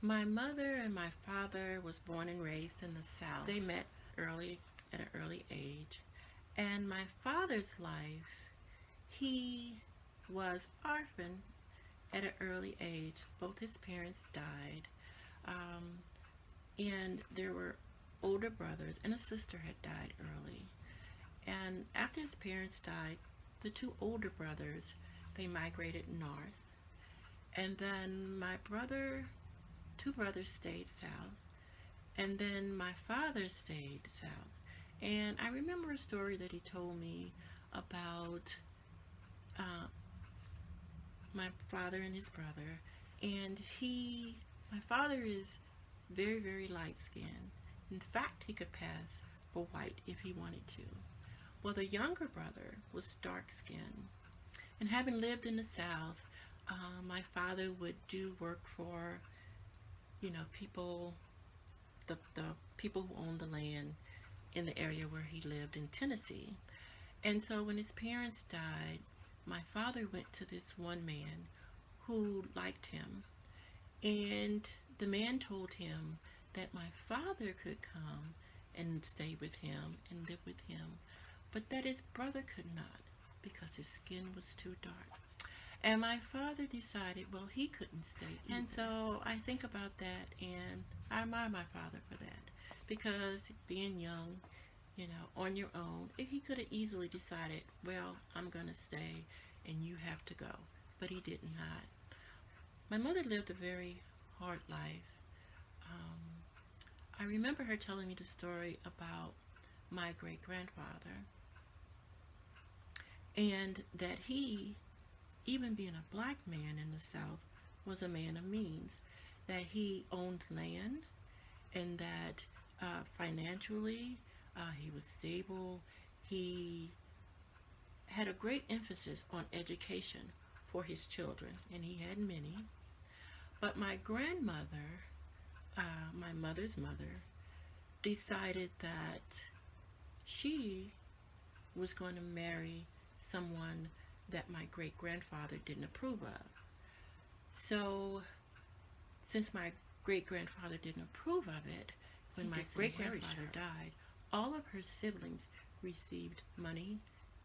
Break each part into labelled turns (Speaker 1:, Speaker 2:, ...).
Speaker 1: My mother and my father was born and raised in the South. They met early at an early age. And my father's life, he was orphaned at an early age. Both his parents died. Um, and there were older brothers, and a sister had died early. And after his parents died, the two older brothers, they migrated north. And then my brother, two brothers stayed south. And then my father stayed south. And I remember a story that he told me about uh, my father and his brother. And my father is very, very light skinned. In fact, he could pass for white if he wanted to. Well, the younger brother was dark skinned. And having lived in the South, my father would do work for, people, the people who owned the land in the area where he lived in Tennessee. And so when his parents died, my father went to this one man who liked him. And the man told him that my father could come and stay with him and live with him, but that his brother could not because his skin was too dark. And my father decided, well, he couldn't stay either. And so I think about that, and I admire my father for that because being young, on your own, if he could have easily decided, well, I'm going to stay and you have to go. But he did not. My mother lived a very hard life. Um, I remember her telling me the story about my great grandfather, and that he, even being a black man in the South, was a man of means, that he owned land, and that financially he was stable. He had a great emphasis on education for his children, and he had many. But my grandmother, my mother's mother, decided that she was going to marry someone that my great grandfather didn't approve of. So, since my great grandfather didn't approve of it, when my great grandfather died, all of her siblings received money,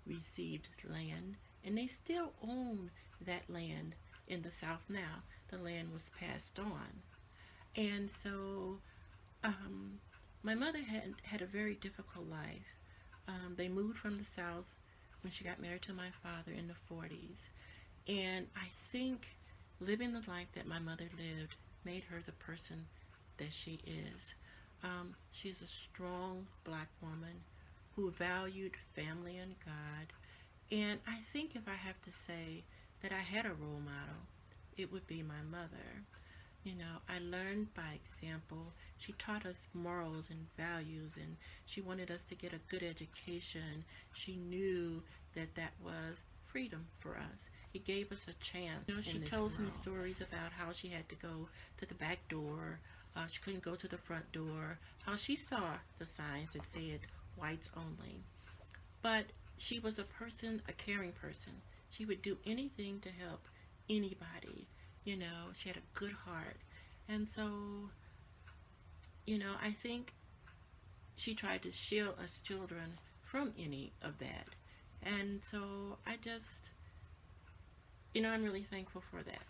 Speaker 1: received land, and they still own that land in the South now. The land was passed on. And so my mother had a very difficult life. They moved from the South when she got married to my father in the 40s. And I think living the life that my mother lived made her the person that she is. She's a strong black woman who valued family and God. And I think if I have to say that I had a role model, it would be my mother. I learned by example. She taught us morals and values, and she wanted us to get a good education. She knew that that was freedom for us. It gave us a chance. She tells me stories about how she had to go to the back door. She couldn't go to the front door. How she saw the signs that said whites only. But she was a person, a caring person. She would do anything to help anybody. She had a good heart. And so, I think she tried to shield us children from any of that. And so I'm really thankful for that.